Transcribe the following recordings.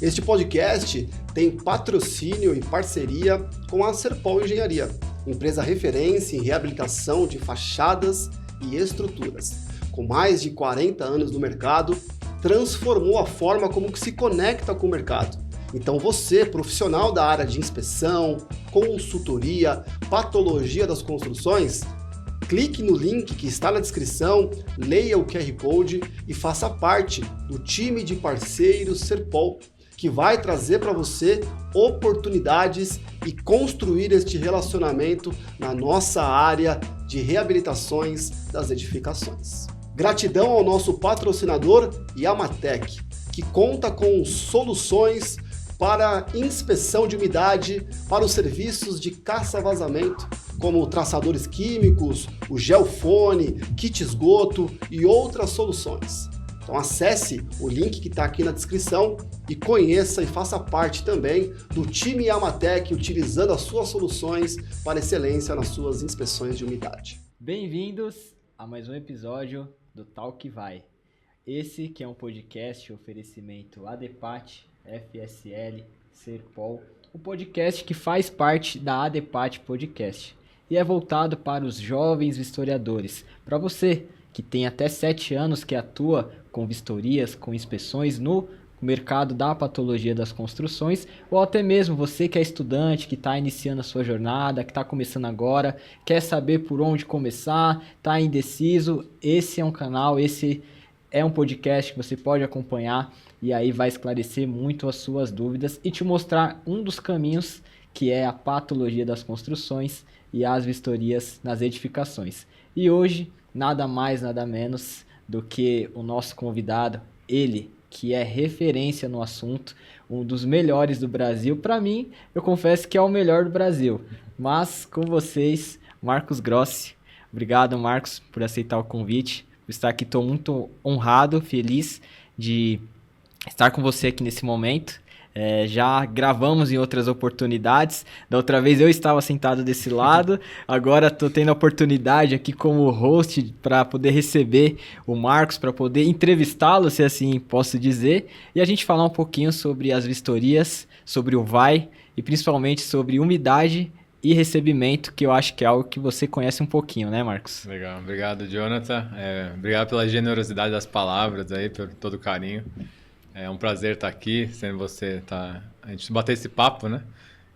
Este podcast tem patrocínio e parceria com a Serpol Engenharia, empresa referência em reabilitação de fachadas e estruturas. Com mais de 40 anos no mercado, transformou a forma como que se conecta com o mercado. Então você, profissional da área de inspeção, consultoria, patologia das construções, clique no link que está na descrição, leia o QR Code e faça parte do time de parceiros Serpol, que vai trazer para você oportunidades e construir este relacionamento na nossa área de reabilitações das edificações. Gratidão ao nosso patrocinador Yamatec, que conta com soluções para inspeção de umidade para os serviços de caça-vazamento, como traçadores químicos, o gelfone, kit esgoto e outras soluções. Então acesse o link que está aqui na descrição e conheça e faça parte também do time Yamatec, utilizando as suas soluções para excelência nas suas inspeções de umidade. Bem-vindos a mais um episódio do Talk Vai. Esse que é um podcast oferecimento ADPAT, FSL, Serpol, o podcast que faz parte da ADPAT Podcast e é voltado para os jovens vistoriadores, para você que tem até 7 anos que atua com vistorias, com inspeções no mercado da patologia das construções, ou até mesmo você que é estudante, que está iniciando a sua jornada, que está começando agora, quer saber por onde começar, está indeciso, esse é um canal, esse é um podcast que você pode acompanhar e aí vai esclarecer muito as suas dúvidas e te mostrar um dos caminhos que é a patologia das construções e as vistorias nas edificações. E hoje, nada mais, nada menos do que o nosso convidado, ele que é referência no assunto, um dos melhores do Brasil. Para mim, eu confesso que é o melhor do Brasil. Mas com vocês, Marcos Grossi. Obrigado, Marcos, por aceitar o convite. Por estar aqui, estou muito honrado, feliz de estar com você aqui nesse momento. Já gravamos em outras oportunidades. Da outra vez eu estava sentado desse lado. Agora estou tendo a oportunidade aqui como host para poder receber o Marcos, para poder entrevistá-lo, se assim posso dizer. E a gente falar um pouquinho sobre as vistorias, sobre o VAI e principalmente sobre umidade e recebimento, que eu acho que é algo que você conhece um pouquinho, né, Marcos? Legal. Obrigado, Jonathan. Obrigado pela generosidade das palavras aí, por todo o carinho. É um prazer estar aqui, sendo você a gente bater esse papo, né?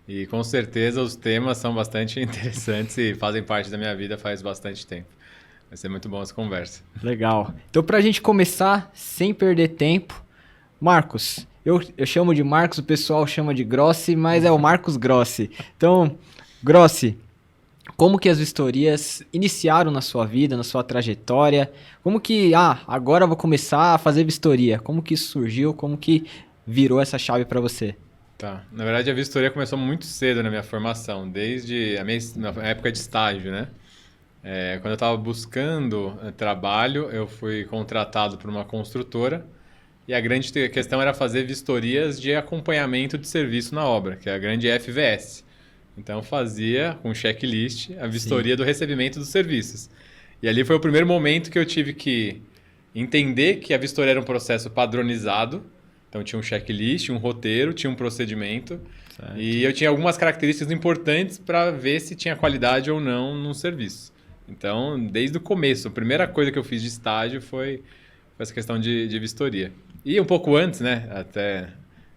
E com certeza os temas são bastante interessantes e fazem parte da minha vida faz bastante tempo. Vai ser muito bom essa conversa. Legal. Então, para a gente começar, sem perder tempo, Marcos, eu chamo de Marcos, o pessoal chama de Grossi, mas é o Marcos Grossi. Então, Grossi, como que as vistorias iniciaram na sua vida, na sua trajetória? Como que, agora eu vou começar a fazer vistoria? Como que isso surgiu? Como que virou essa chave para você? Tá. Na verdade, a vistoria começou muito cedo na minha formação, desde na época de estágio, né? Quando eu estava buscando trabalho, eu fui contratado por uma construtora e a grande questão era fazer vistorias de acompanhamento de serviço na obra, que é a grande FVS. Então fazia com checklist a vistoria do recebimento dos serviços. E ali foi o primeiro momento que eu tive que entender que a vistoria era um processo padronizado. Então tinha um checklist, um roteiro, tinha um procedimento. Certo. E eu tinha algumas características importantes para ver se tinha qualidade ou não no serviço. Então, desde o começo, a primeira coisa que eu fiz de estágio foi essa questão de vistoria. E um pouco antes, né? Até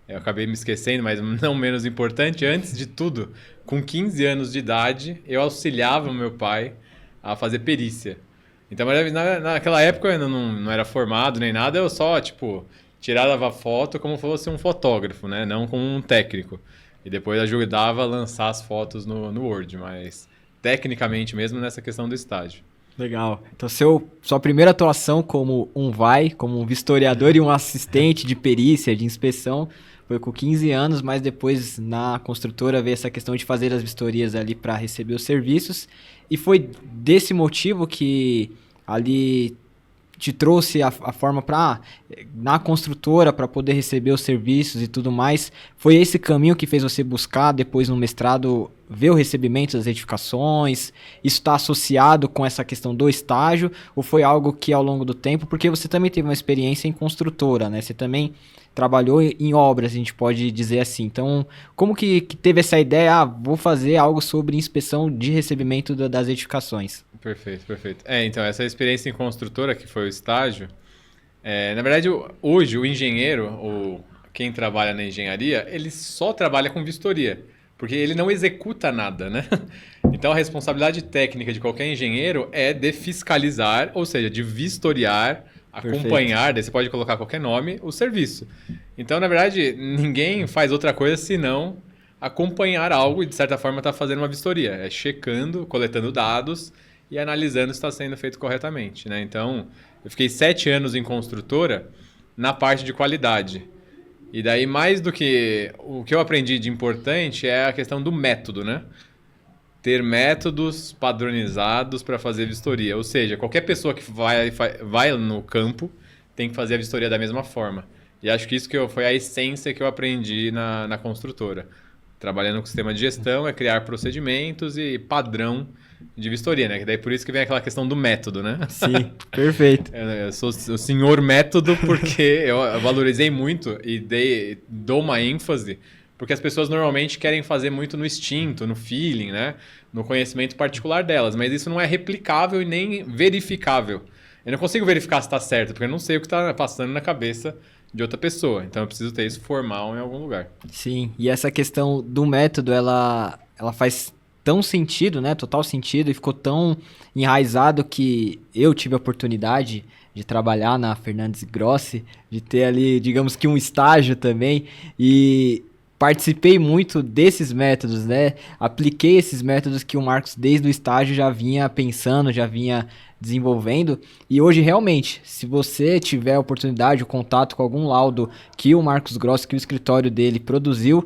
eu acabei me esquecendo, mas não menos importante, antes de tudo, com 15 anos de idade, eu auxiliava o meu pai a fazer perícia. Então, naquela época eu ainda não era formado nem nada, eu só, tirava foto como se fosse um fotógrafo, né? Não como um técnico. E depois ajudava a lançar as fotos no Word, mas tecnicamente mesmo nessa questão do estágio. Legal. Então, sua primeira atuação como um VAI, como um vistoriador e um assistente de perícia, de inspeção, foi com 15 anos, mas depois na construtora veio essa questão de fazer as vistorias ali para receber os serviços. E foi desse motivo que ali te trouxe a forma para na construtora para poder receber os serviços e tudo mais, foi esse caminho que fez você buscar depois no mestrado ver o recebimento das edificações? Isso está associado com essa questão do estágio ou foi algo que ao longo do tempo, porque você também teve uma experiência em construtora, né? Você também trabalhou em obras, a gente pode dizer assim. Então, como que teve essa ideia, vou fazer algo sobre inspeção de recebimento das edificações? Perfeito, perfeito. Então, essa experiência em construtora, que foi o estágio, na verdade, hoje, o engenheiro, ou quem trabalha na engenharia, ele só trabalha com vistoria, porque ele não executa nada, né? Então, a responsabilidade técnica de qualquer engenheiro é de fiscalizar, ou seja, de vistoriar, acompanhar, daí você pode colocar qualquer nome, o serviço. Então, na verdade, ninguém faz outra coisa senão acompanhar algo e, de certa forma, está fazendo uma vistoria. É checando, coletando dados e analisando se está sendo feito corretamente, né? Então, eu fiquei 7 anos em construtora na parte de qualidade. E daí, mais do que o que eu aprendi de importante é a questão do método, né? Ter métodos padronizados para fazer vistoria. Ou seja, qualquer pessoa que vai no campo tem que fazer a vistoria da mesma forma. E acho que isso foi a essência que eu aprendi na construtora. Trabalhando com sistema de gestão é criar procedimentos e padrão de vistoria, né? Que daí por isso que vem aquela questão do método, né? Sim, perfeito. Eu sou o senhor método porque eu valorizei muito e dou uma ênfase, porque as pessoas normalmente querem fazer muito no instinto, no feeling, né? No conhecimento particular delas, mas isso não é replicável e nem verificável. Eu não consigo verificar se está certo, porque eu não sei o que está passando na cabeça de outra pessoa. Então eu preciso ter isso formal em algum lugar. Sim, e essa questão do método, ela faz tão sentido, né? Total sentido, e ficou tão enraizado que eu tive a oportunidade de trabalhar na Fernandes Grossi, de ter ali, digamos que um estágio também, e participei muito desses métodos, né? Apliquei esses métodos que o Marcos, desde o estágio, já vinha pensando, já vinha desenvolvendo. E hoje, realmente, se você tiver a oportunidade, o contato com algum laudo que o Marcos Grossi, que o escritório dele produziu,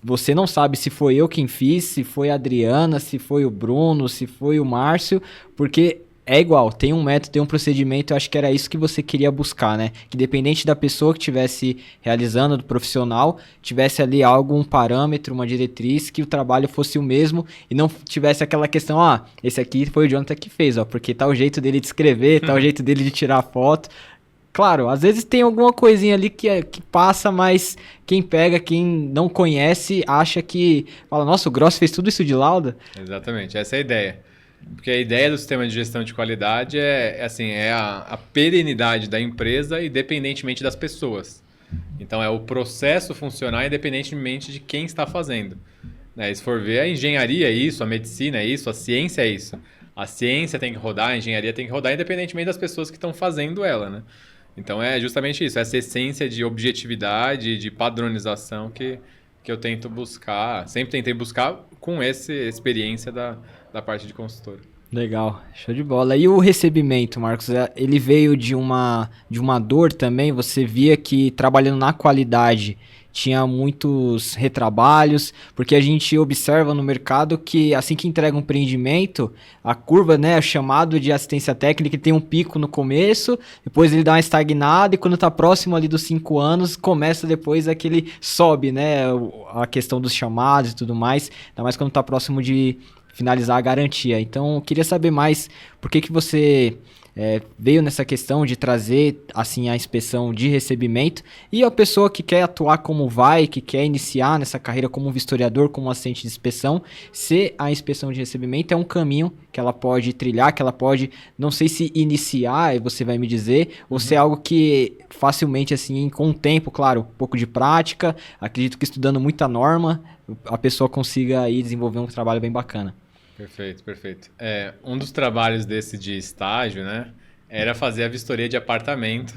você não sabe se foi eu quem fiz, se foi a Adriana, se foi o Bruno, se foi o Márcio, porque é igual, tem um método, tem um procedimento, eu acho que era isso que você queria buscar, né? Que dependente da pessoa que estivesse realizando, do profissional, tivesse ali algo, um parâmetro, uma diretriz, que o trabalho fosse o mesmo e não tivesse aquela questão, esse aqui foi o Jonathan que fez, porque tá o jeito dele de escrever, tá o jeito dele de tirar foto. Claro, às vezes tem alguma coisinha ali que passa, mas quem pega, quem não conhece, acha que... Fala, nossa, o Grossi fez tudo isso de lauda? Exatamente, essa é a ideia. Porque a ideia do sistema de gestão de qualidade é a perenidade da empresa independentemente das pessoas. Então, é o processo funcionar independentemente de quem está fazendo. Se for ver, a engenharia é isso, a medicina é isso, a ciência é isso. A ciência tem que rodar, a engenharia tem que rodar independentemente das pessoas que estão fazendo ela, né? Então, é justamente isso, essa essência de objetividade, de padronização que eu tento buscar, sempre tentei buscar com essa experiência da parte de consultora. Legal, show de bola. E o recebimento, Marcos, ele veio de uma dor também? Você via que trabalhando na qualidade tinha muitos retrabalhos, porque a gente observa no mercado que assim que entrega um empreendimento, a curva, né, chamado de assistência técnica, tem um pico no começo, depois ele dá uma estagnada e quando está próximo ali dos 5 anos, começa depois aquele sobe, né, a questão dos chamados e tudo mais, ainda mais quando está próximo de finalizar a garantia. Então, eu queria saber mais por que você veio nessa questão de trazer assim a inspeção de recebimento e a pessoa que quer atuar que quer iniciar nessa carreira como vistoriador, como assistente de inspeção, se a inspeção de recebimento é um caminho que ela pode trilhar, que ela pode, não sei se iniciar, você vai me dizer, ou se é algo que facilmente assim, com o tempo, claro, um pouco de prática, acredito que estudando muita norma, a pessoa consiga aí desenvolver um trabalho bem bacana. Perfeito, perfeito. Um dos trabalhos desse de estágio, né, era fazer a vistoria de apartamento,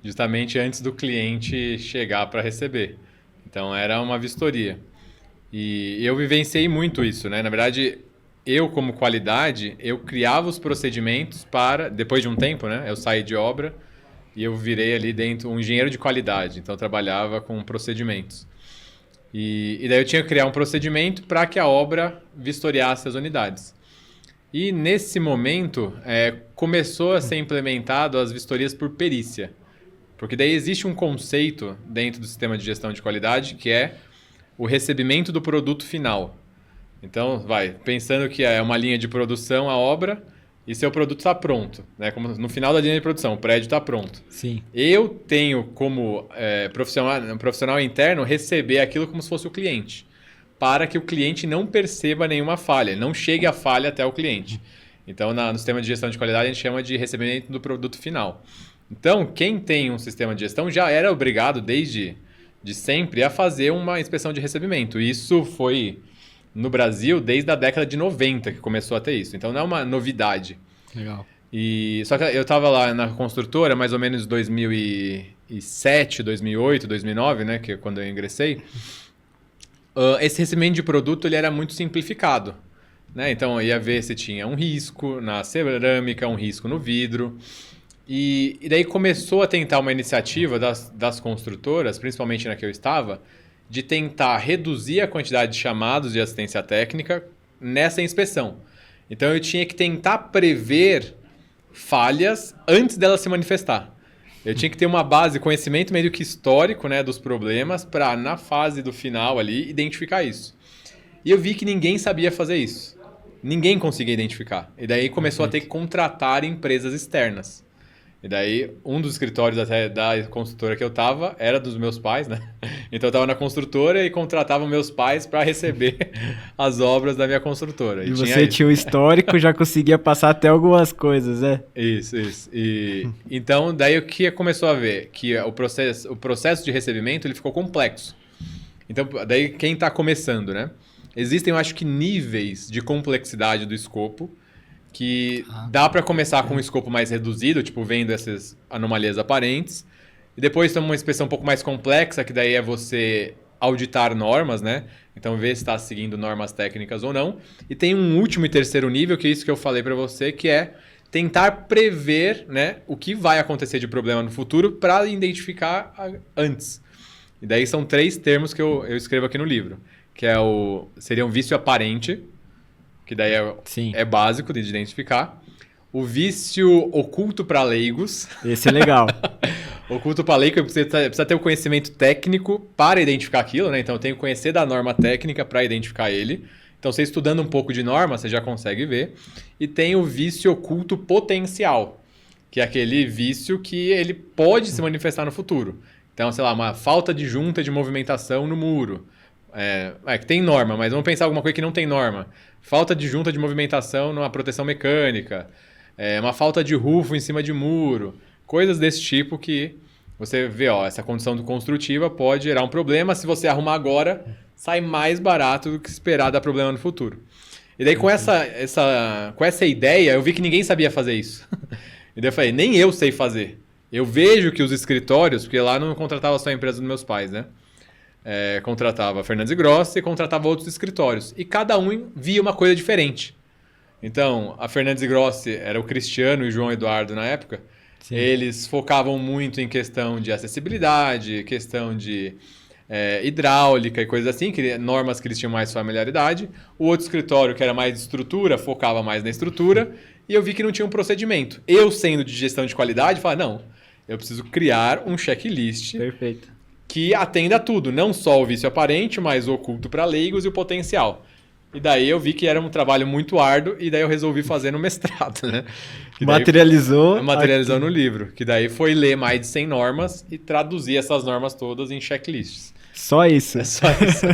justamente antes do cliente chegar para receber. Então, era uma vistoria. E eu vivenciei muito isso, né? Na verdade, eu, como qualidade, eu criava os procedimentos para... Depois de um tempo, né, eu saí de obra e eu virei ali dentro um engenheiro de qualidade. Então, eu trabalhava com procedimentos. E daí eu tinha que criar um procedimento para que a obra vistoriasse as unidades. E nesse momento começou a ser implementado as vistorias por perícia. Porque daí existe um conceito dentro do sistema de gestão de qualidade que é o recebimento do produto final. Então, pensando que é uma linha de produção a obra e seu produto está pronto, né? Como no final da linha de produção, o prédio está pronto. Sim. Eu tenho como profissional interno receber aquilo como se fosse o cliente, para que o cliente não perceba nenhuma falha, não chegue a falha até o cliente. Então, no sistema de gestão de qualidade, a gente chama de recebimento do produto final. Então, quem tem um sistema de gestão já era obrigado, desde sempre, a fazer uma inspeção de recebimento. Isso foi no Brasil desde a década de 90 que começou a ter isso. Então, não é uma novidade. Legal. Só que eu estava lá na construtora mais ou menos em 2007, 2008, 2009, né, que é quando eu ingressei. Esse recebimento de produto ele era muito simplificado, né? Então, eu ia ver se tinha um risco na cerâmica, um risco no vidro. E daí começou a tentar uma iniciativa das construtoras, principalmente na que eu estava, de tentar reduzir a quantidade de chamados de assistência técnica nessa inspeção. Então eu tinha que tentar prever falhas antes dela se manifestar. Eu tinha que ter uma base, conhecimento meio que histórico, né, dos problemas, para na fase do final ali identificar isso. E eu vi que ninguém sabia fazer isso. Ninguém conseguia identificar. E daí começou a ter que contratar empresas externas. E daí, um dos escritórios até da construtora que eu estava era dos meus pais, né? Então eu estava na construtora e contratava meus pais para receber as obras da minha construtora. E você tinha o histórico, já conseguia passar até algumas coisas, né? Isso. Então, daí o que começou a ver? Que o processo de recebimento ele ficou complexo. Então, daí quem está começando, né? Existem, eu acho que, níveis de complexidade do escopo que dá para começar com um escopo mais reduzido, tipo vendo essas anomalias aparentes. E depois tem uma inspeção um pouco mais complexa, que daí é você auditar normas, né? Então ver se está seguindo normas técnicas ou não. E tem um último e terceiro nível, que é isso que eu falei para você, que é tentar prever, né, o que vai acontecer de problema no futuro para identificar antes. E daí são 3 termos que eu escrevo aqui no livro, que seria um vício aparente, que daí é básico de identificar. O vício oculto para leigos. Esse é legal. Oculto para leigo, você precisa ter o conhecimento técnico para identificar aquilo, né? Então, eu tenho que conhecer da norma técnica para identificar ele. Então, você estudando um pouco de norma, você já consegue ver. E tem o vício oculto potencial, que é aquele vício que ele pode se manifestar no futuro. Então, sei lá, uma falta de junta de movimentação no muro. Que tem norma, mas vamos pensar alguma coisa que não tem norma. Falta de junta de movimentação numa proteção mecânica, uma falta de rufo em cima de muro, coisas desse tipo que você vê, essa condição construtiva pode gerar um problema. Se você arrumar agora, sai mais barato do que esperar dar problema no futuro. E daí com essa ideia, eu vi que ninguém sabia fazer isso. E daí eu falei, nem eu sei fazer. Eu vejo que os escritórios, porque lá não contratava só a empresa dos meus pais, né? Contratava a Fernandes Grossi e contratava outros escritórios. E cada um via uma coisa diferente. Então, a Fernandes Grossi era o Cristiano e o João Eduardo na época. Sim. Eles focavam muito em questão de acessibilidade, questão de hidráulica e coisas assim, normas que eles tinham mais familiaridade. O outro escritório, que era mais de estrutura, focava mais na estrutura. E eu vi que não tinha um procedimento. Eu, sendo de gestão de qualidade, falei, não, eu preciso criar um checklist. Perfeito. Que atenda a tudo, não só o vício aparente, mas o oculto para leigos e o potencial. E daí eu vi que era um trabalho muito árduo e daí eu resolvi fazer no mestrado, né? Materializou no livro, que daí foi ler mais de 100 normas e traduzir essas normas todas em checklists. Só isso? É só isso.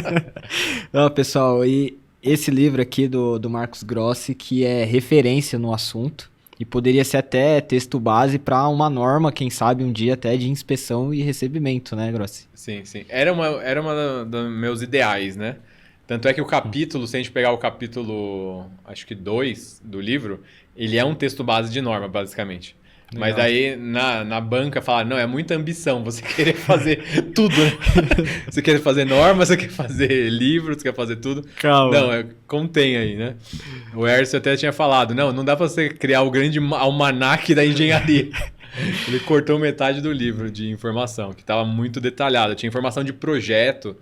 Pessoal, e esse livro aqui do Marcos Grossi, que é referência no assunto, e poderia ser até texto base para uma norma, quem sabe um dia até de inspeção e recebimento, né, Grossi? Sim. Era uma dos meus ideais, né? Tanto é que o capítulo, se a gente pegar o capítulo, acho que 2 do livro, ele é um texto base de norma, basicamente. Legal. Mas aí na banca fala, não, é muita ambição você querer fazer tudo, né? Você quer fazer norma, você quer fazer livro, você quer fazer tudo. Calma. Não, contém aí, né? O Hércio até tinha falado, não dá pra você criar o grande almanaque da engenharia. Ele cortou metade do livro de informação, que estava muito detalhado. Tinha informação de projeto,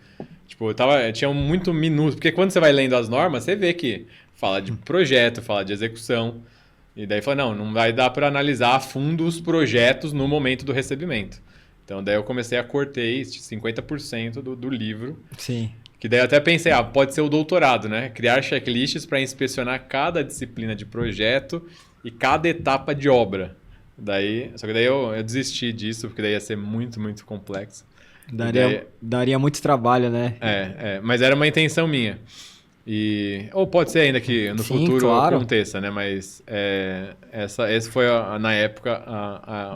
tipo, tinha muito minuto, porque quando você vai lendo as normas, você vê que fala de projeto, fala de execução. E daí falei, não vai dar para analisar a fundo os projetos no momento do recebimento. Então daí eu comecei a cortei 50% do livro. Sim. Que daí eu até pensei, pode ser o doutorado, né? Criar checklists para inspecionar cada disciplina de projeto e cada etapa de obra. Só que daí eu desisti disso, porque daí ia ser muito, muito complexo. Daria muito trabalho, né? Mas era uma intenção minha. Ou pode ser ainda que no futuro aconteça, né? Mas esse foi, na época,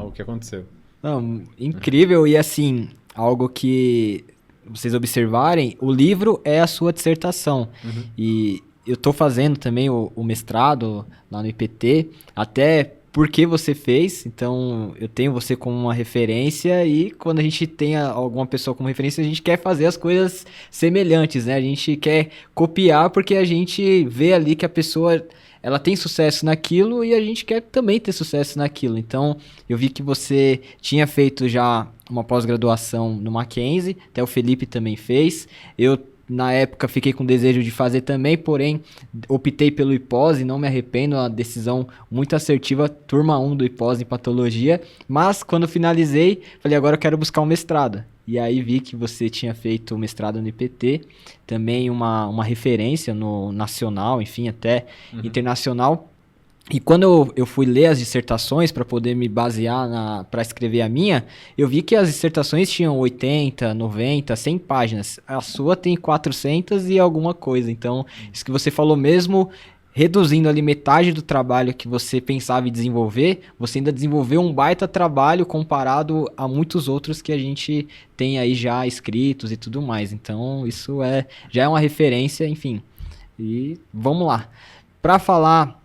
o que aconteceu. Não, incrível. E assim, algo que vocês observarem, o livro é a sua dissertação. E eu tô fazendo também o mestrado lá no IPT, até porque você fez, então eu tenho você como uma referência, e quando a gente tem alguma pessoa como referência, a gente quer fazer as coisas semelhantes, né? A gente quer copiar porque a gente vê ali que a pessoa, ela tem sucesso naquilo e a gente quer também ter sucesso naquilo. Então, eu vi que você tinha feito já uma pós-graduação no Mackenzie, até o Felipe também fez. Eu, na época, fiquei com desejo de fazer também, porém, optei pelo IPOS e não me arrependo, uma decisão muito assertiva, turma 1 do IPOS em patologia. Mas, quando finalizei, falei, agora eu quero buscar um mestrado. E aí vi que você tinha feito o mestrado no IPT, também uma referência no nacional, enfim, até internacional. E quando eu fui ler as dissertações para poder me basear para escrever a minha, eu vi que as dissertações tinham 80, 90, 100 páginas. A sua tem 400 e alguma coisa. Então, isso que você falou mesmo, reduzindo ali metade do trabalho que você pensava em desenvolver, você ainda desenvolveu um baita trabalho comparado a muitos outros que a gente tem aí já escritos e tudo mais. Então, isso já é uma referência, enfim. E vamos lá. Para falar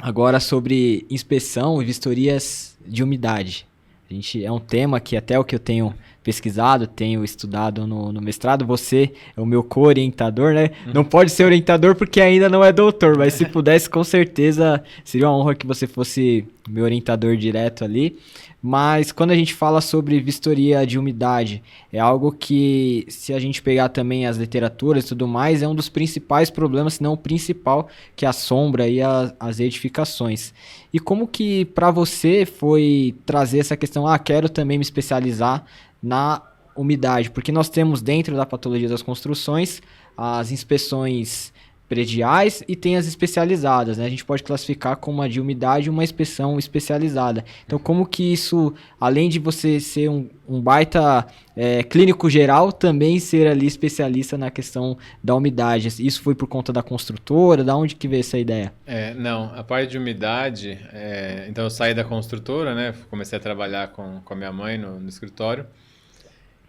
agora sobre inspeção e vistorias de umidade. É um tema que até o que eu tenho pesquisado, tenho estudado no mestrado. Você é o meu co-orientador, né? Não pode ser orientador porque ainda não é doutor, mas se pudesse, com certeza, seria uma honra que você fosse meu orientador direto ali. Mas quando a gente fala sobre vistoria de umidade, é algo que, se a gente pegar também as literaturas e tudo mais, é um dos principais problemas, se não o principal, que assombra aí as edificações. E como que para você foi trazer essa questão, quero também me especializar na umidade? Porque nós temos dentro da patologia das construções as inspeções prediais e tem as especializadas, né? A gente pode classificar como a de umidade uma inspeção especializada. Então, como que isso, além de você ser um baita clínico geral, também ser ali especialista na questão da umidade? Isso foi por conta da construtora? Da onde que veio essa ideia? Não, a parte de umidade, então eu saí da construtora, né? Comecei a trabalhar com a minha mãe no escritório.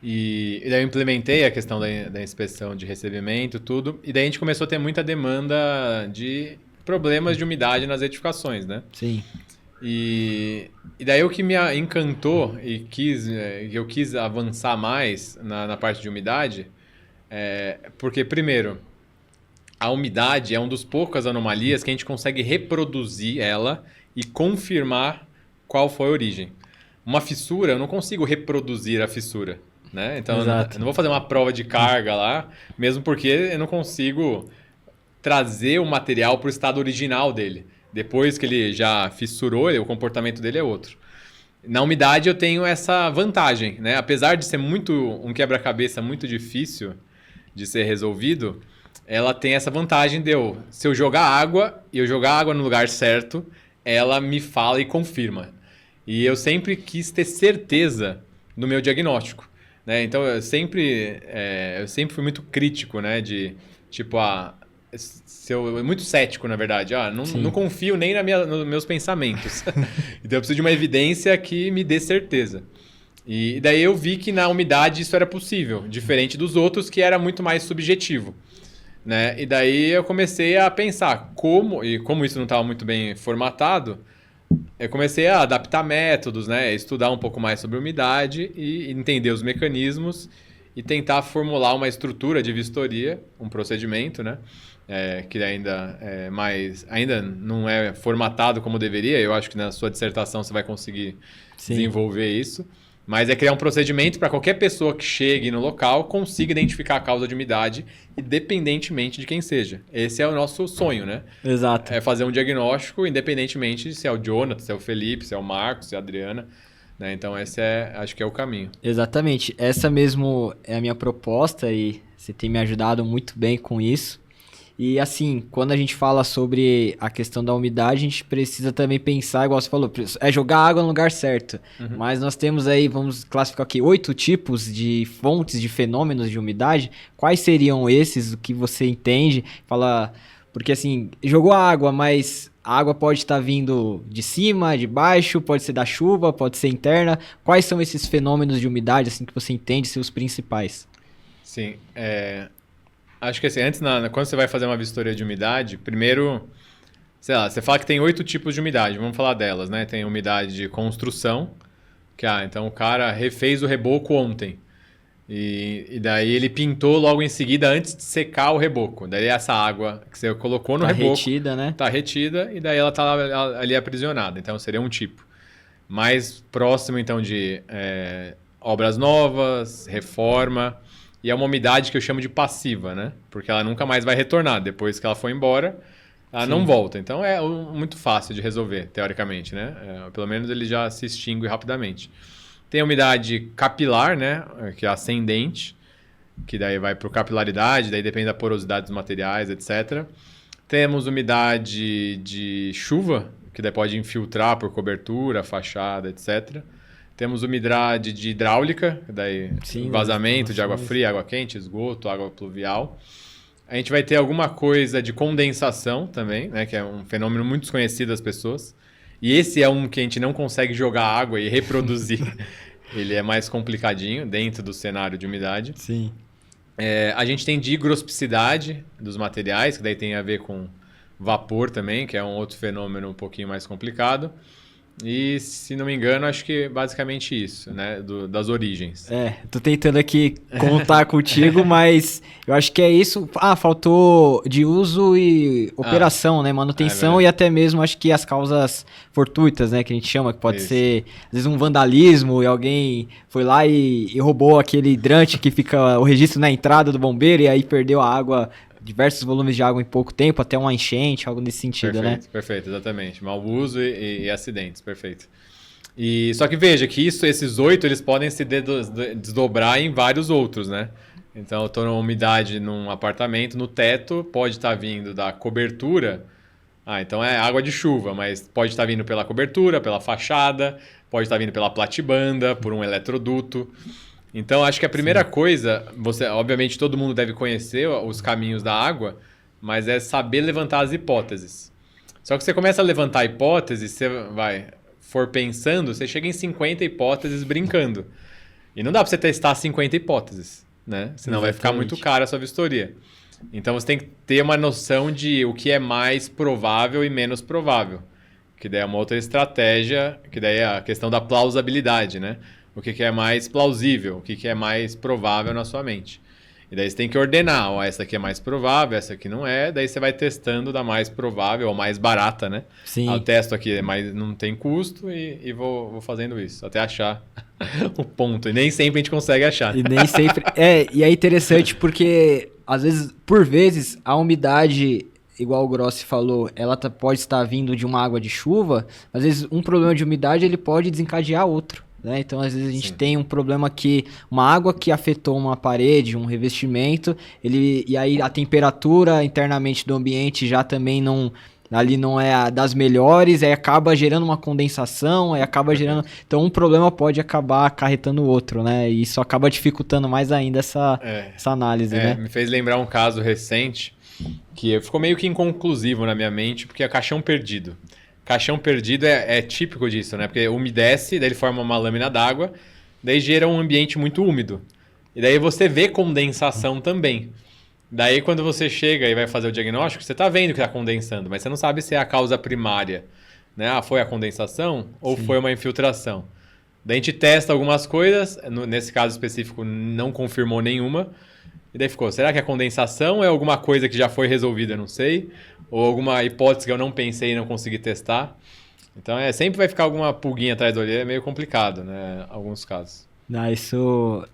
E daí eu implementei a questão da inspeção de recebimento, tudo. E daí a gente começou a ter muita demanda de problemas de umidade nas edificações, né? Sim. E daí o que me encantou e eu quis avançar mais na parte de umidade, porque, primeiro, a umidade é uma das poucas anomalias que a gente consegue reproduzir ela e confirmar qual foi a origem. Uma fissura, eu não consigo reproduzir a fissura. Né? Então, eu não vou fazer uma prova de carga lá, mesmo porque eu não consigo trazer o material para o estado original dele. Depois que ele já fissurou, o comportamento dele é outro. Na umidade eu tenho essa vantagem, né? Apesar de ser um quebra-cabeça muito difícil de ser resolvido, ela tem essa vantagem se eu jogar água e eu jogar água no lugar certo, ela me fala e confirma. E eu sempre quis ter certeza no meu diagnóstico. Né? Então, eu sempre fui muito crítico, né? De, tipo, muito cético, na verdade. Não confio nem nos meus pensamentos. Então, eu preciso de uma evidência que me dê certeza. E daí eu vi que na umidade isso era possível, diferente dos outros, que era muito mais subjetivo. Né? E daí eu comecei a pensar como isso não estava muito bem formatado, eu comecei a adaptar métodos, né? Estudar um pouco mais sobre umidade e entender os mecanismos e tentar formular uma estrutura de vistoria, um procedimento, né? Que ainda não é formatado como deveria. Eu acho que na sua dissertação você vai conseguir desenvolver isso. Mas é criar um procedimento para qualquer pessoa que chegue no local consiga identificar a causa de umidade, independentemente de quem seja. Esse é o nosso sonho, né? Exato. É fazer um diagnóstico independentemente se é o Jonathan, se é o Felipe, se é o Marcos, se é a Adriana. Né? Então esse acho que é o caminho. Exatamente. Essa mesmo é a minha proposta e você tem me ajudado muito bem com isso. E assim, quando a gente fala sobre a questão da umidade, a gente precisa também pensar, igual você falou, é jogar água no lugar certo. Mas nós temos aí, vamos classificar aqui, 8 tipos de fontes de fenômenos de umidade. Quais seriam esses, o que você entende? Fala, porque assim, jogou água, mas a água pode estar vindo de cima, de baixo, pode ser da chuva, pode ser interna. Quais são esses fenômenos de umidade, assim, que você entende ser os principais? Sim, acho que assim, antes, quando você vai fazer uma vistoria de umidade, primeiro, sei lá, você fala que tem 8 tipos de umidade, vamos falar delas, né? Tem umidade de construção, que então o cara refez o reboco ontem. E daí ele pintou logo em seguida antes de secar o reboco. Daí essa água que você colocou no reboco... Tá retida, né? Tá retida e daí ela tá ali aprisionada. Então seria um tipo. Mais próximo então de obras novas, reforma... E é uma umidade que eu chamo de passiva, né? Porque ela nunca mais vai retornar. Depois que ela for embora, ela não volta. Então é muito fácil de resolver, teoricamente, né? Pelo menos ele já se extingue rapidamente. Tem a umidade capilar, né? Que é ascendente, que daí vai para capilaridade, daí depende da porosidade dos materiais, etc. Temos umidade de chuva, que daí pode infiltrar por cobertura, fachada, etc. Temos umidade de hidráulica, daí vazamento de água fria, água quente, esgoto, água pluvial. A gente vai ter alguma coisa de condensação também, né, que é um fenômeno muito desconhecido das pessoas. E esse é um que a gente não consegue jogar água e reproduzir. Ele é mais complicadinho dentro do cenário de umidade. Sim. A gente tem de higrospicidade dos materiais, que daí tem a ver com vapor também, que é um outro fenômeno um pouquinho mais complicado. E, se não me engano, acho que basicamente isso, né? Das origens. Tô tentando aqui contar contigo, mas eu acho que é isso. Faltou de uso e operação, né? Manutenção e até mesmo, acho que as causas fortuitas, né? Que a gente chama, que pode ser, às vezes, um vandalismo e alguém foi lá e roubou aquele hidrante que fica o registro na entrada do bombeiro e aí perdeu a água... diversos volumes de água em pouco tempo, até uma enchente, algo nesse sentido, né? Perfeito, exatamente. Mau uso e acidentes, perfeito. E só que veja que esses 8, eles podem se desdobrar em vários outros, né? Então, eu estou numa umidade num apartamento, no teto, pode estar vindo da cobertura. Então é água de chuva, mas pode estar vindo pela cobertura, pela fachada, pode estar vindo pela platibanda, por um eletroduto. Então, acho que a primeira coisa, obviamente todo mundo deve conhecer os caminhos da água, mas é saber levantar as hipóteses. Só que você começa a levantar hipóteses, você for pensando, você chega em 50 hipóteses brincando. E não dá para você testar 50 hipóteses, né? Senão vai ficar muito cara a sua vistoria. Então, você tem que ter uma noção de o que é mais provável e menos provável. Que daí é uma outra estratégia, que daí é a questão da plausibilidade, né? O que é mais plausível, o que é mais provável na sua mente. E daí você tem que ordenar, essa aqui é mais provável, essa aqui não é, daí você vai testando da mais provável ou mais barata, né? Sim. Eu testo aqui, mas não tem custo e vou fazendo isso, até achar o ponto. E nem sempre a gente consegue achar. E nem sempre... e é interessante porque, às vezes, por vezes, a umidade... igual o Grossi falou, ela pode estar vindo de uma água de chuva, às vezes um problema de umidade ele pode desencadear outro, né? Então às vezes a gente tem um problema que uma água que afetou uma parede, um revestimento, e aí a temperatura internamente do ambiente já também não é a das melhores, aí acaba gerando uma condensação, aí acaba gerando... Então um problema pode acabar acarretando o outro, né? E isso acaba dificultando mais ainda essa análise, né? Me fez lembrar um caso recente que ficou meio que inconclusivo na minha mente, porque é caixão perdido. Caixão perdido é típico disso, né? Porque umedece, daí ele forma uma lâmina d'água, daí gera um ambiente muito úmido. E daí você vê condensação também. Daí quando você chega e vai fazer o diagnóstico, você está vendo que está condensando, mas você não sabe se é a causa primária, né? Foi a condensação ou foi uma infiltração. Daí a gente testa algumas coisas, nesse caso específico não confirmou nenhuma, e daí ficou, será que a condensação é alguma coisa que já foi resolvida, eu não sei, ou alguma hipótese que eu não pensei e não consegui testar? Então sempre vai ficar alguma pulguinha atrás da orelha, é meio complicado, né? Em alguns casos. Isso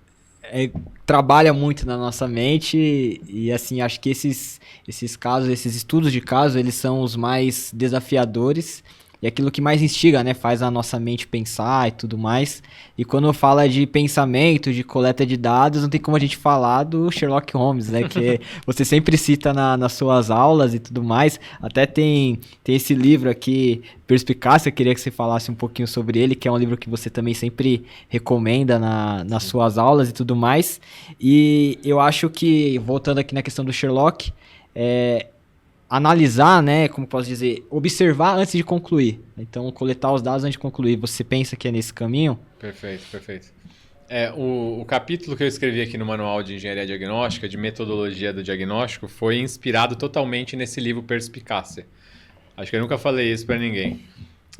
trabalha muito na nossa mente e assim, acho que esses casos, esses estudos de caso, eles são os mais desafiadores e aquilo que mais instiga, né? Faz a nossa mente pensar e tudo mais. E quando fala de pensamento, de coleta de dados, não tem como a gente falar do Sherlock Holmes, né? Que você sempre cita nas suas aulas e tudo mais. Até tem esse livro aqui, Perspicácia, eu queria que você falasse um pouquinho sobre ele, que é um livro que você também sempre recomenda nas suas aulas e tudo mais. E eu acho que, voltando aqui na questão do Sherlock, analisar, né, como posso dizer, observar antes de concluir. Então, coletar os dados antes de concluir. Você pensa que é nesse caminho? Perfeito. O capítulo que eu escrevi aqui no Manual de Engenharia Diagnóstica, de Metodologia do Diagnóstico, foi inspirado totalmente nesse livro Perspicácia. Acho que eu nunca falei isso para ninguém.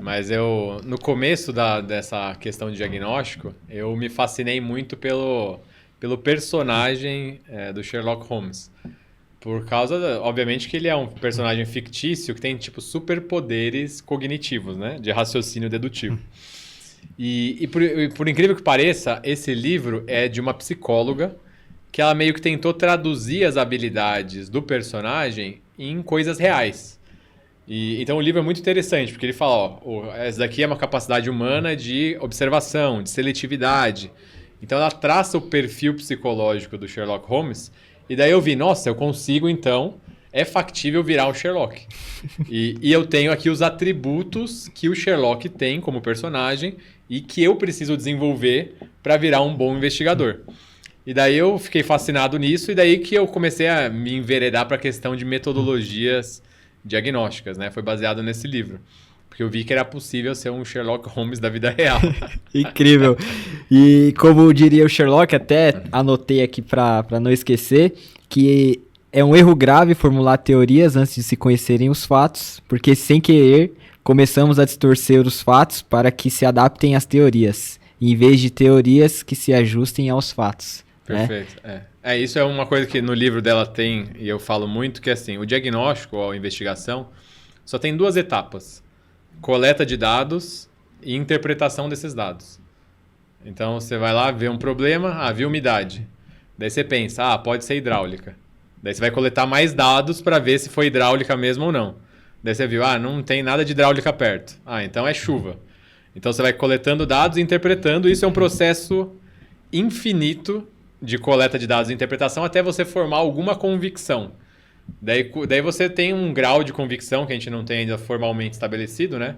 Mas no começo dessa questão de diagnóstico, eu me fascinei muito pelo personagem do Sherlock Holmes. Por causa, obviamente, que ele é um personagem fictício que tem, tipo, superpoderes cognitivos, né? De raciocínio dedutivo. E por incrível que pareça, esse livro é de uma psicóloga que ela meio que tentou traduzir as habilidades do personagem em coisas reais. Então o livro é muito interessante, porque ele fala, essa daqui é uma capacidade humana de observação, de seletividade. Então ela traça o perfil psicológico do Sherlock Holmes. E daí eu vi, nossa, eu consigo então, é factível virar o Sherlock. E eu tenho aqui os atributos que o Sherlock tem como personagem e que eu preciso desenvolver para virar um bom investigador. E daí eu fiquei fascinado nisso e daí que eu comecei a me enveredar para a questão de metodologias diagnósticas, né? Foi baseado nesse livro. Porque eu vi que era possível ser um Sherlock Holmes da vida real. Incrível. E como diria o Sherlock, até anotei aqui para não esquecer, que é um erro grave formular teorias antes de se conhecerem os fatos, porque sem querer começamos a distorcer os fatos para que se adaptem às teorias, em vez de teorias que se ajustem aos fatos. Perfeito. Né? Isso é uma coisa que no livro dela tem, e eu falo muito, que é assim, o diagnóstico ou a investigação só tem 2 etapas. Coleta de dados e interpretação desses dados. Então, você vai lá, vê um problema, viu umidade. Daí você pensa, pode ser hidráulica. Daí você vai coletar mais dados para ver se foi hidráulica mesmo ou não. Daí você viu, não tem nada de hidráulica perto. Então é chuva. Então você vai coletando dados e interpretando. Isso é um processo infinito de coleta de dados e interpretação até você formar alguma convicção. Daí você tem um grau de convicção que a gente não tem ainda formalmente estabelecido, né?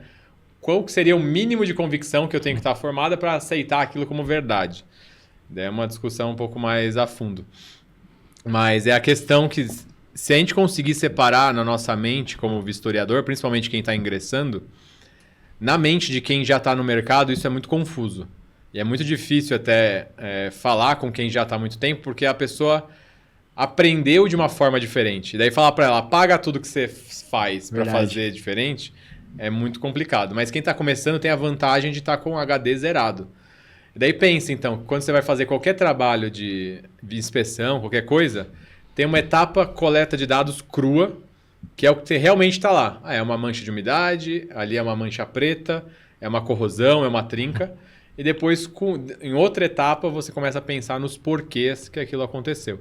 Qual seria o mínimo de convicção que eu tenho que estar formada para aceitar aquilo como verdade? Daí é uma discussão um pouco mais a fundo. Mas é a questão que, se a gente conseguir separar na nossa mente como vistoriador, principalmente quem está ingressando, na mente de quem já está no mercado, isso é muito confuso. E é muito difícil até falar com quem já está há muito tempo, porque a pessoa aprendeu de uma forma diferente. Daí falar para ela, apaga tudo que você faz para fazer diferente, é muito complicado. Mas quem está começando tem a vantagem de estar com o HD zerado. Daí pensa, então, quando você vai fazer qualquer trabalho de inspeção, qualquer coisa, tem uma etapa coleta de dados crua, que é o que realmente está lá. É uma mancha de umidade, ali é uma mancha preta, é uma corrosão, é uma trinca. E depois, em outra etapa, você começa a pensar nos porquês que aquilo aconteceu.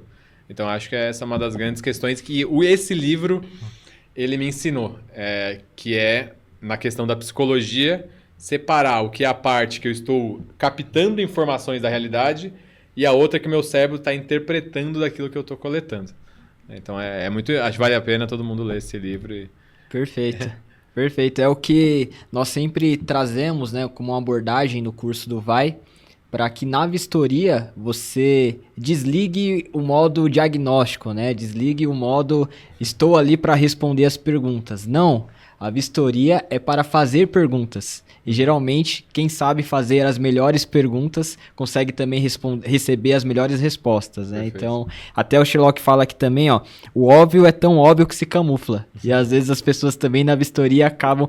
Então, acho que essa é uma das grandes questões que esse livro ele me ensinou, que é, na questão da psicologia, separar o que é a parte que eu estou captando informações da realidade e a outra que meu cérebro está interpretando daquilo que eu estou coletando. Então, muito, acho que vale a pena todo mundo ler esse livro. Perfeito. Perfeito. É o que nós sempre trazemos, né, como uma abordagem no curso do VAI, para que na vistoria você desligue o modo diagnóstico, né? Desligue o modo estou ali para responder as perguntas. Não, a vistoria é para fazer perguntas. E geralmente quem sabe fazer as melhores perguntas consegue também receber as melhores respostas, né? Então, até o Sherlock fala aqui também, o óbvio é tão óbvio que se camufla. E às vezes as pessoas também na vistoria acabam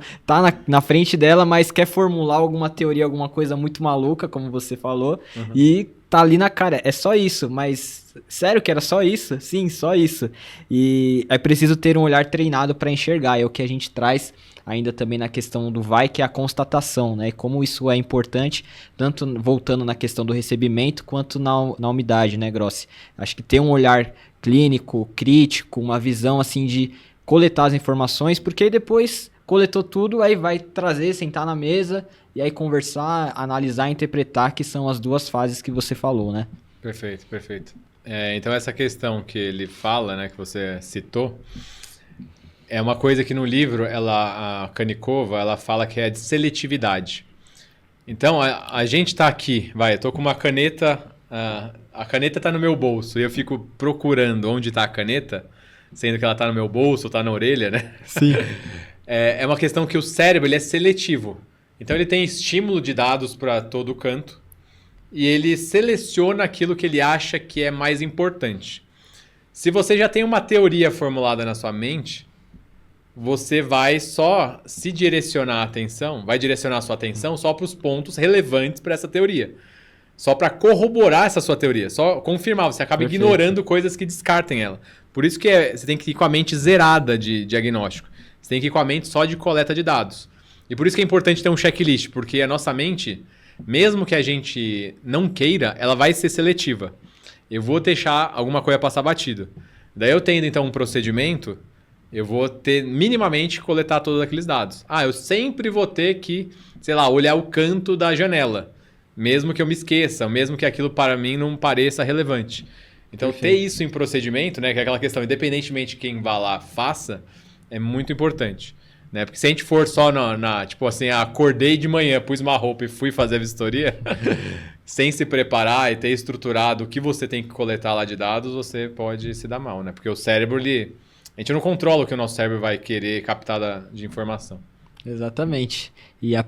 na frente dela, mas quer formular alguma teoria, alguma coisa muito maluca, como você falou, e tá ali na cara, é só isso, mas sério que era só isso? Sim, só isso. E é preciso ter um olhar treinado para enxergar, é o que a gente traz ainda também na questão do vai, que é a constatação, né? E como isso é importante, tanto voltando na questão do recebimento, quanto na umidade, né, Grossi? Acho que ter um olhar clínico, crítico, uma visão assim de coletar as informações, porque aí depois coletou tudo, aí vai trazer, sentar na mesa e aí conversar, analisar, interpretar, que são as duas fases que você falou, né? Perfeito, perfeito. Então essa questão que ele fala, né, que você citou, é uma coisa que no livro, a Kanikova, ela fala que é de seletividade. Então, a gente tá aqui, eu tô com uma caneta, a caneta tá no meu bolso, e eu fico procurando onde tá a caneta, sendo que ela tá no meu bolso, tá na orelha, né? Sim. É uma questão que o cérebro, ele é seletivo. Então, ele tem estímulo de dados para todo canto, e ele seleciona aquilo que ele acha que é mais importante. Se você já tem uma teoria formulada na sua mente, você vai só se direcionar a atenção, vai direcionar a sua atenção só para os pontos relevantes para essa teoria. Só para corroborar essa sua teoria, só confirmar. Você acaba ignorando coisas que descartem ela. Por isso que você tem que ir com a mente zerada de diagnóstico. Você tem que ir com a mente só de coleta de dados. E por isso que é importante ter um checklist, porque a nossa mente, mesmo que a gente não queira, ela vai ser seletiva. Eu vou deixar alguma coisa passar batido. Daí eu tendo então um procedimento, eu vou ter minimamente coletar todos aqueles dados. Eu sempre vou ter que, sei lá, olhar o canto da janela, mesmo que eu me esqueça, mesmo que aquilo para mim não pareça relevante. Então ter isso em procedimento, né, que é aquela questão, independentemente de quem vá lá faça, é muito importante. Né? Porque se a gente for só tipo assim, acordei de manhã, pus uma roupa e fui fazer a vistoria, sem se preparar e ter estruturado o que você tem que coletar lá de dados, você pode se dar mal, né? Porque o cérebro, a gente não controla o que o nosso cérebro vai querer captar de informação. Exatamente. E a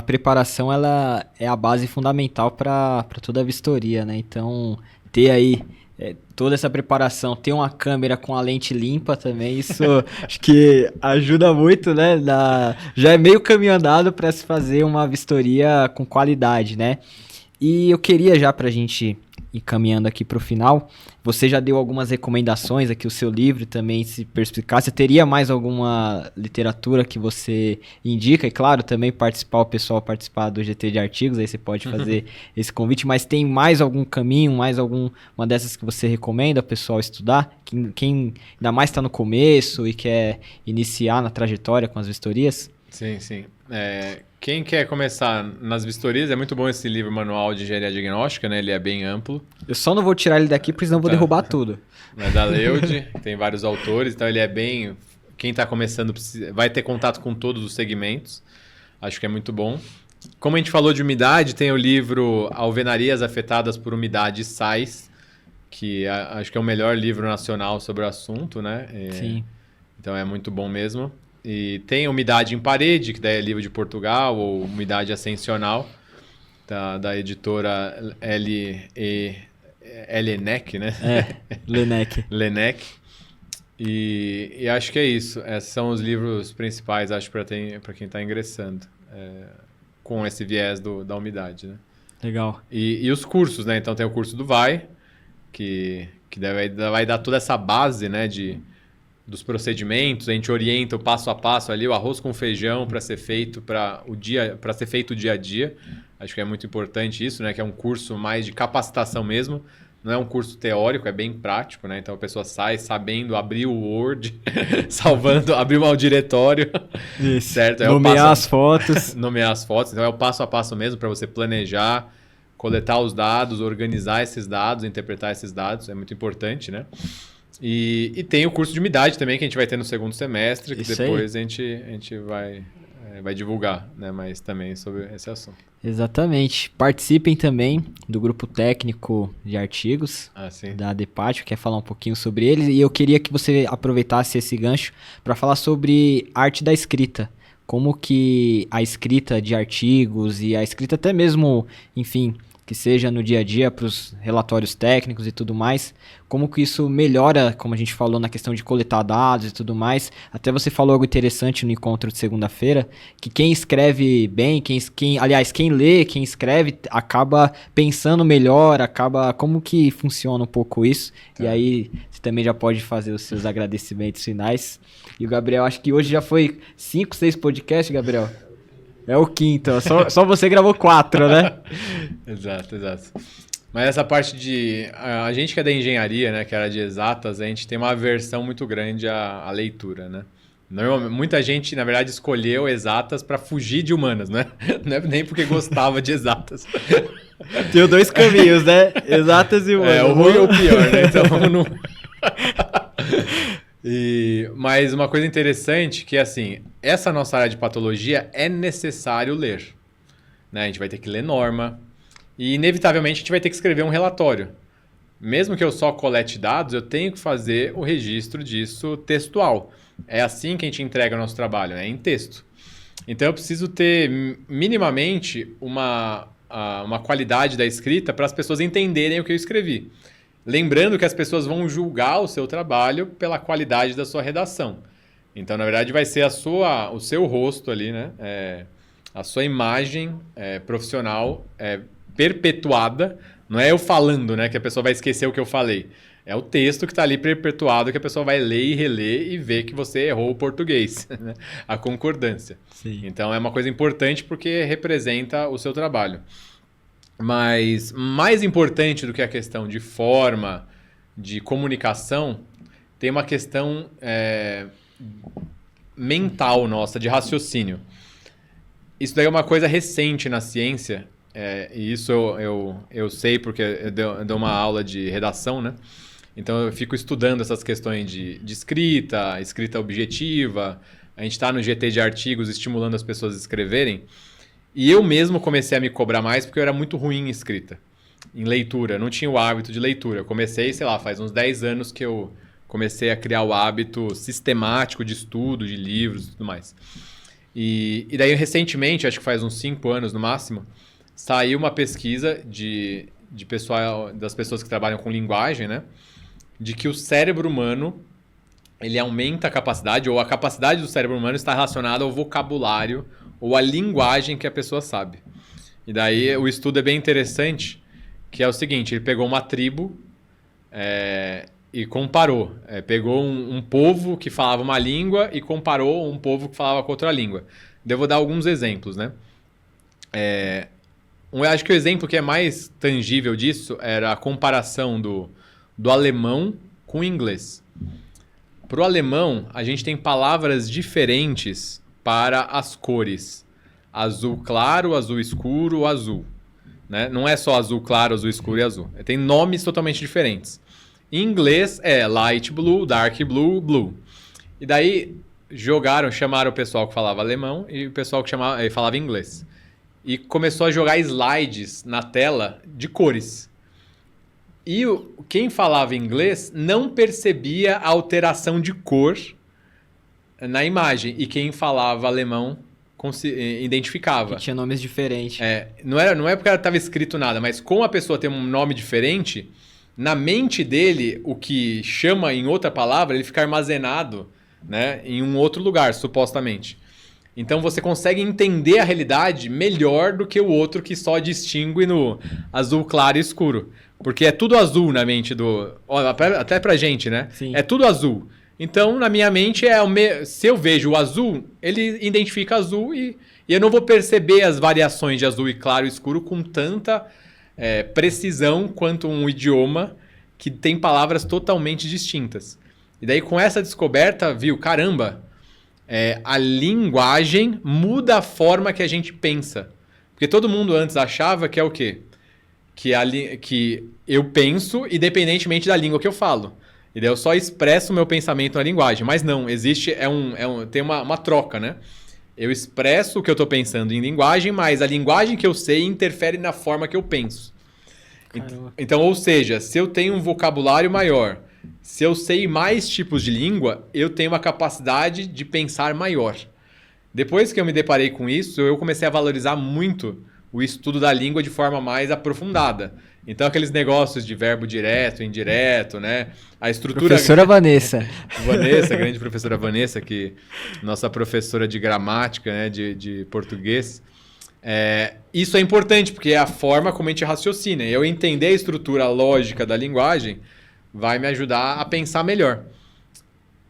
preparação ela é a base fundamental para toda a vistoria, né? Então, ter aí toda essa preparação, ter uma câmera com a lente limpa também, isso acho que ajuda muito, né? Já é meio caminho andado para se fazer uma vistoria com qualidade, né? E eu queria já pra gente ir caminhando aqui pro final, você já deu algumas recomendações aqui, o seu livro também, se perspicace. Você teria mais alguma literatura que você indica? E claro, também o pessoal participar do GT de artigos, aí você pode fazer esse convite, mas tem mais algum caminho, mais alguma dessas que você recomenda o pessoal estudar? Quem ainda mais está no começo e quer iniciar na trajetória com as vistorias? Sim, sim. Quem quer começar nas vistorias, é muito bom esse livro Manual de Engenharia Diagnóstica, né? Ele é bem amplo. Eu só não vou tirar ele daqui, porque senão vou derrubar tudo. É da Leude, tem vários autores, então ele é bem... Quem está começando vai ter contato com todos os segmentos. Acho que é muito bom. Como a gente falou de umidade, tem o livro Alvenarias Afetadas por Umidade e Sais, que acho que é o melhor livro nacional sobre o assunto, né? Sim. Então é muito bom mesmo. E tem Umidade em Parede, que daí é livro de Portugal, ou Umidade Ascensional, da editora Lenec, né? Lenec. Lenec. E acho que é isso. Esses são os livros principais, acho, para quem está ingressando, com esse viés da umidade, né? Legal. E os cursos, né? Então tem o curso do VAI, que vai dar toda essa base, né, dos procedimentos. A gente orienta o passo a passo ali, o arroz com feijão para ser feito para ser feito o dia a dia. Acho que é muito importante isso, né? Que é um curso mais de capacitação mesmo. Não é um curso teórico, é bem prático, né? Então a pessoa sai sabendo abrir o Word, abrir o diretório. Isso. Certo? Nomear as fotos. Nomear as fotos. Então é o passo a passo mesmo para você planejar, coletar os dados, organizar esses dados, interpretar esses dados. É muito importante, né? E tem o curso de umidade também, que a gente vai ter no segundo semestre, que depois a gente vai divulgar, né, mais também sobre esse assunto. Exatamente. Participem também do grupo técnico de artigos da ADEPAT, quer falar um pouquinho sobre eles. E eu queria que você aproveitasse esse gancho para falar sobre arte da escrita. Como que a escrita de artigos e a escrita até mesmo, enfim, que seja no dia a dia para os relatórios técnicos e tudo mais, como que isso melhora, como a gente falou na questão de coletar dados e tudo mais. Até você falou algo interessante no encontro de segunda-feira, que quem escreve bem, aliás, quem lê, quem escreve, acaba pensando melhor, como que funciona um pouco isso. E aí você também já pode fazer os seus agradecimentos finais. E o Gabriel, acho que hoje já foi 5, 6 podcasts, Gabriel. É o quinto, só você gravou 4, né? Exato. Mas essa parte de... A gente que é da engenharia, né, que era de exatas, a gente tem uma aversão muito grande à leitura, né? Muita gente, na verdade, escolheu exatas para fugir de humanas, né? Não é nem porque gostava de exatas. Tem 2 caminhos, né? Exatas e humanas. O ruim ou o pior, né? Então vamos no... Mas uma coisa interessante que, assim, essa nossa área de patologia é necessário ler. Né? A gente vai ter que ler norma e, inevitavelmente, a gente vai ter que escrever um relatório. Mesmo que eu só colete dados, eu tenho que fazer o registro disso textual. É assim que a gente entrega o nosso trabalho, né? Em texto. Então, eu preciso ter minimamente uma qualidade da escrita para as pessoas entenderem o que eu escrevi. Lembrando que as pessoas vão julgar o seu trabalho pela qualidade da sua redação. Então, na verdade, vai ser o seu rosto ali, né? A sua imagem profissional perpetuada. Não é eu falando, né? Que a pessoa vai esquecer o que eu falei. É o texto que está ali perpetuado, que a pessoa vai ler e reler e ver que você errou o português. Né? A concordância. Sim. Então, é uma coisa importante porque representa o seu trabalho. Mas mais importante do que a questão de forma, de comunicação, tem uma questão mental nossa, de raciocínio. Isso daí é uma coisa recente na ciência, e isso eu sei porque eu dou uma aula de redação, né? Então eu fico estudando essas questões de escrita objetiva, a gente está no GT de artigos estimulando as pessoas a escreverem. E eu mesmo comecei a me cobrar mais porque eu era muito ruim em escrita, em leitura. Eu não tinha o hábito de leitura. Eu comecei, sei lá, faz uns 10 anos que eu comecei a criar o hábito sistemático de estudo, de livros e tudo mais. E daí, recentemente, acho que faz uns 5 anos no máximo, saiu uma pesquisa das pessoas que trabalham com linguagem, né? De que o cérebro humano, ele aumenta a capacidade, ou a capacidade do cérebro humano está relacionada ao vocabulário ou a linguagem que a pessoa sabe. E daí o estudo é bem interessante, que é o seguinte, ele pegou uma tribo e comparou. Pegou um povo que falava uma língua e comparou um povo que falava com outra língua. Eu vou dar alguns exemplos, né? Eu acho que o exemplo que é mais tangível disso era a comparação do alemão com o inglês. Para o alemão, a gente tem palavras diferentes para as cores. Azul claro, azul escuro, azul. Né? Não é só azul claro, azul escuro e azul. Tem nomes totalmente diferentes. Em inglês é light blue, dark blue, blue. E daí chamaram o pessoal que falava alemão e o pessoal que falava inglês. E começou a jogar slides na tela de cores. E quem falava inglês não percebia a alteração de cor na imagem. E quem falava alemão identificava. Que tinha nomes diferentes. Não é porque estava escrito nada, mas como a pessoa tem um nome diferente, na mente dele, o que chama em outra palavra, ele fica armazenado, né, em um outro lugar, supostamente. Então você consegue entender a realidade melhor do que o outro que só distingue no azul claro e escuro. Porque é tudo azul na mente até pra gente, né? Sim. É tudo azul. Então, na minha mente, se eu vejo o azul, ele identifica azul e eu não vou perceber as variações de azul e claro e escuro com tanta precisão quanto um idioma que tem palavras totalmente distintas. E daí, com essa descoberta, caramba, a linguagem muda a forma que a gente pensa. Porque todo mundo antes achava que é o quê? Que eu penso independentemente da língua que eu falo. E daí eu só expresso o meu pensamento na linguagem. Mas não, existe, tem uma troca, né? Eu expresso o que eu estou pensando em linguagem, mas a linguagem que eu sei interfere na forma que eu penso. Então, ou seja, se eu tenho um vocabulário maior, se eu sei mais tipos de língua, eu tenho uma capacidade de pensar maior. Depois que eu me deparei com isso, eu comecei a valorizar muito o estudo da língua de forma mais aprofundada. Então, aqueles negócios de verbo direto, indireto, né? A estrutura... Professora Vanessa. Vanessa, a grande professora Vanessa, que nossa professora de gramática, né? de português. Isso é importante, porque é a forma como a gente raciocina. Eu entender a estrutura lógica da linguagem vai me ajudar a pensar melhor.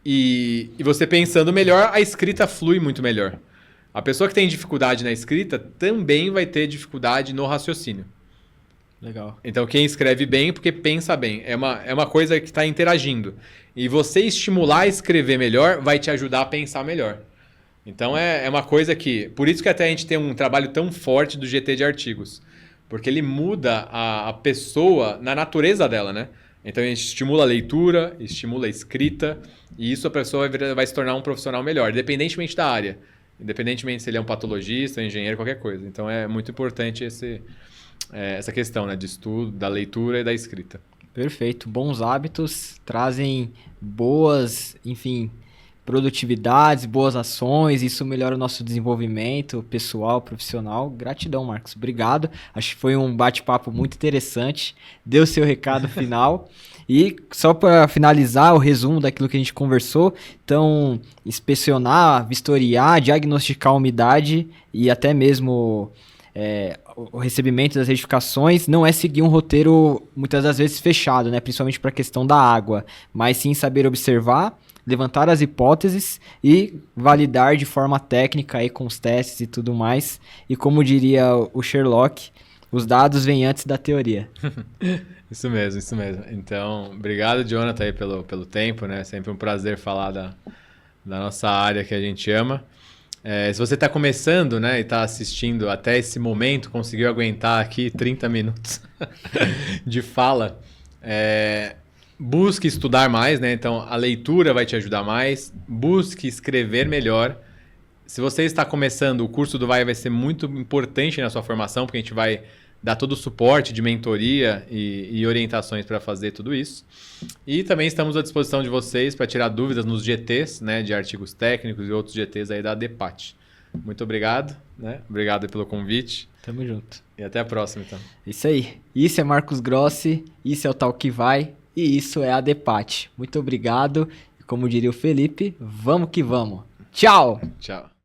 E você pensando melhor, a escrita flui muito melhor. A pessoa que tem dificuldade na escrita também vai ter dificuldade no raciocínio. Legal. Então, quem escreve bem, porque pensa bem. É uma coisa que está interagindo. E você estimular a escrever melhor vai te ajudar a pensar melhor. Então, é uma coisa que... Por isso que até a gente tem um trabalho tão forte do GT de artigos. Porque ele muda a pessoa na natureza dela, né? Então, a gente estimula a leitura, estimula a escrita. E isso a pessoa vai se tornar um profissional melhor, independentemente da área. Independentemente se ele é um patologista, um engenheiro, qualquer coisa. Então, é muito importante essa questão, né, de estudo, da leitura e da escrita. Perfeito. Bons hábitos trazem boas, enfim, produtividades, boas ações. Isso melhora o nosso desenvolvimento pessoal, profissional. Gratidão, Marcos. Obrigado. Acho que foi um bate-papo muito interessante. Deu seu recado final. E só para finalizar o resumo daquilo que a gente conversou, então, inspecionar, vistoriar, diagnosticar a umidade e até mesmo o recebimento das edificações não é seguir um roteiro muitas das vezes fechado, né? Principalmente para a questão da água, mas sim saber observar, levantar as hipóteses e validar de forma técnica aí com os testes e tudo mais. E como diria o Sherlock, os dados vêm antes da teoria. Isso mesmo, isso mesmo. Então, obrigado, Jonathan, aí pelo tempo, né? Sempre um prazer falar da nossa área que a gente ama. Se você está começando, né, e está assistindo até esse momento, conseguiu aguentar aqui 30 minutos de fala, busque estudar mais, né? Então, a leitura vai te ajudar mais. Busque escrever melhor. Se você está começando, o curso do vai ser muito importante na sua formação, porque a gente vai dar todo o suporte de mentoria e orientações para fazer tudo isso. E também estamos à disposição de vocês para tirar dúvidas nos GTs, né, de artigos técnicos e outros GTs aí da ADEPAT. Muito obrigado, né? Obrigado pelo convite. Tamo junto. E até a próxima, então. Isso aí. Isso é Marcos Grossi, isso é o Tal Que Vai e isso é a ADEPAT. Muito obrigado. E como diria o Felipe, vamos que vamos. Tchau! Tchau.